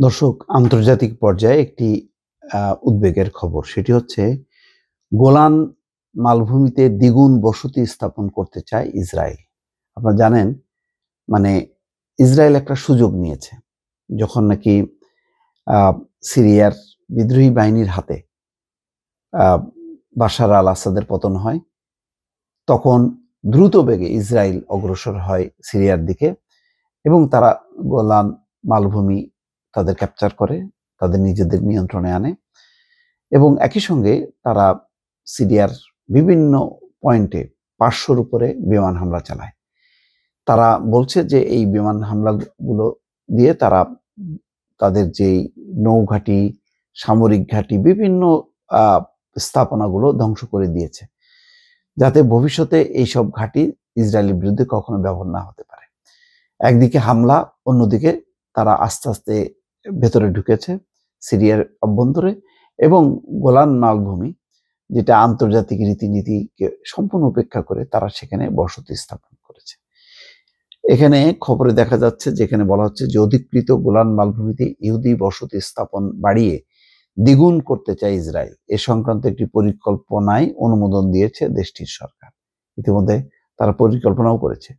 দর্শক, আন্তর্জাতিক পর্যায়ে একটি উদ্বেগের খবর। সেটি হচ্ছে গোলান মালভূমিতে দ্বিগুণ বসতি স্থাপন করতে চায় ইসরায়েল। আপনারা জানেন, মানে ইসরায়েল একটা সুযোগ নিয়েছে। যখন নাকি সিরিয়ার বিদ্রোহী বাহিনীর হাতে বাশার আল আসাদের পতন হয়, তখন দ্রুত বেগে ইসরায়েল অগ্রসর হয় সিরিয়ার দিকে এবং তারা গোলান মালভূমি তাদের ক্যাপচার করে, তাদের নিজেদের নিয়ন্ত্রণে আনে এবং একই সঙ্গে তারা সিরিয়ার বিভিন্ন পয়েন্টে 500-র উপরে বিমান হামলা চালায়। তারা বলছে যে এই বিমান হামলাগুলো দিয়ে তারা তাদের যেই নৌঘাঁটি, সামরিক ঘাঁটি, বিভিন্ন স্থাপনাগুলো ধ্বংস করে দিয়েছে, যাতে ভবিষ্যতে এইসব ঘাঁটি ইসরায়েলের বিরুদ্ধে কখনো ব্যবহার না হতে পারে। একদিকে হামলা, অন্যদিকে তারা আস্তে আস্তে ভেতরে ঢুকেছে সিরিয়ার অভ্যন্তরে এবং গোলান মালভূমি, যেটা আন্তর্জাতিক রীতিনীতিকে সম্পূর্ণ উপেক্ষা করে তারা সেখানে বসতি স্থাপন করেছে। এখানে খবরে দেখা যাচ্ছে, যেখানে বলা হচ্ছে যে অধিকৃত গোলান মালভূমিতে ইহুদি বসতি স্থাপন বাড়িয়ে দ্বিগুণ করতে চায় ইসরায়েল। এ সংক্রান্ত একটি পরিকল্পনায় অনুমোদন দিয়েছে দেশটির সরকার। ইতিমধ্যে তারা পরিকল্পনাও করেছে।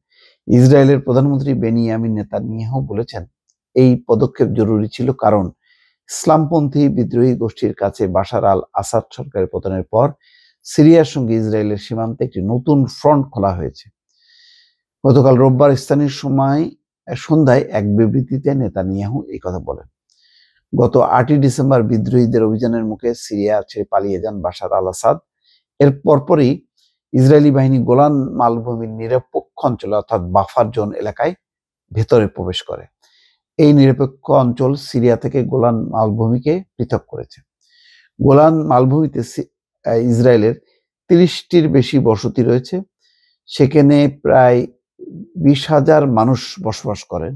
ইসরায়েলের প্রধানমন্ত্রী বেনিয়ামিন নেতানিয়াহু বলেছেন, এই পদক্ষেপ জরুরি ছিল কারণ ইসলামপন্থী বিদ্রোহী গোষ্ঠীর কাছে বাশার আল আসাদ সরকারের পতনের পর সিরিয়ার সঙ্গে ইসরায়েলের সীমান্তে একটি নতুন ফ্রন্ট খোলা হয়েছে। গতকাল রোববার স্থানীয় সময় সন্ধ্যায় এক বিবৃতিতে নেতানিয়াহু এই কথা বলেন। গত 8ই ডিসেম্বর বিদ্রোহীদের অভিযানের মুখে সিরিয়া ছেড়ে পালিয়ে যান বাশার আল আসাদ। এর পরপরই ইসরায়েলি বাহিনী গোলান মালভূমির নিরপেক্ষ অঞ্চলে অর্থাৎ বাফার জোন এলাকায় ভেতরে প্রবেশ করে। এই নিরপেক্ষ অঞ্চল সিরিয়া থেকে গোলান মালভূমিকে পৃথক করেছে। গোলান মালভূমিতে ইসরায়েলের 30টির বেশি বসতি রয়েছে। সেখানে প্রায় 20,000 মানুষ বসবাস করেন।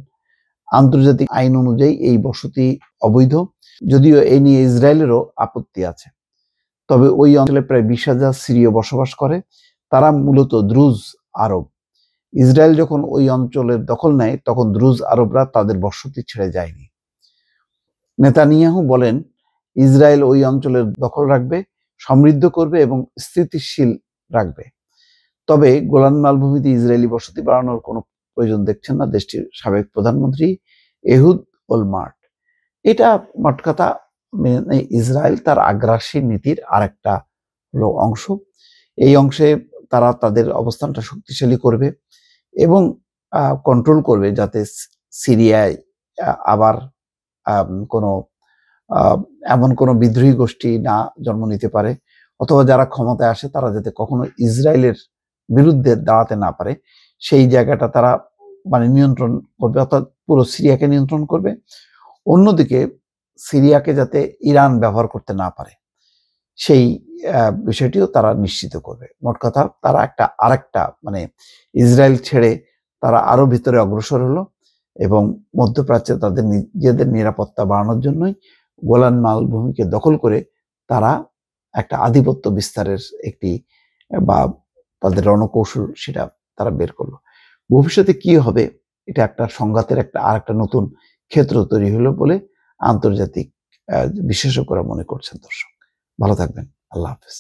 আন্তর্জাতিক আইন অনুযায়ী এই বসতি অবৈধ, যদিও এই নিয়ে ইসরায়েলেরও আপত্তি আছে। তবে ওই অঞ্চলে প্রায় 20,000 সিরীয় বসবাস করে। তারা মূলত দ্রুজ আরব। ইসরায়েল যখন ওই অঞ্চলের দখল নেয়, তখন দ্রুজ আরবরা তাদের বসতি ছেড়ে যায়নি। নেতানিয়াহু বলেন, ইসরায়েল ওই অঞ্চলের দখল রাখবে, সমৃদ্ধ করবে এবং স্থিতিশীল রাখবে। তবে গোলান মালভূমিতে ইসরায়েলি বসতি বাড়ানোর কোনো প্রয়োজন দেখছেন না দেশটির সাবেক প্রধানমন্ত্রী এহুদ ওলমার্ট। এটা মোট কথা ইসরায়েল তার আগ্রাসী নীতির আরেকটা হলো অংশ। এই অংশে তারা তাদের অবস্থানটা শক্তিশালী করবে এবং কন্ট্রোল করবে, যাতে সিরিয়ায় আবার কোনো এমন কোনো বিদ্রোহী গোষ্ঠী না জন্ম নিতে পারে, অথবা যারা ক্ষমতায় আসে তারা যাতে কখনো ইসরায়েলের বিরুদ্ধে দাঁড়াতে না পারে, সেই জায়গাটা তারা নিয়ন্ত্রণ করবে, অর্থাৎ পুরো সিরিয়াকে নিয়ন্ত্রণ করবে। অন্যদিকে সিরিয়াকে যাতে ইরান ব্যবহার করতে না পারে, সেই বিষয়টিও তারা নিশ্চিত করবে। মোট কথা তারা আরেকটা ইসরায়েল ছেড়ে তারা আরো ভিতরে অগ্রসর হলো এবং মধ্যপ্রাচ্যে তাদের নিজেদের নিরাপত্তা বাড়ানোর জন্যই গোলান মালভূমিকে দখল করে তারা একটা আধিপত্য বিস্তারের একটি বা তাদের রণকৌশল সেটা তারা বের করলো। ভবিষ্যতে কি হবে, এটা একটা সংঘাতের আরেকটা নতুন ক্ষেত্র তৈরি হলো বলে আন্তর্জাতিক বিশেষজ্ঞরা মনে করছেন। দর্শক, ভালো থাকবেন। আল্লাহ হাফেজ।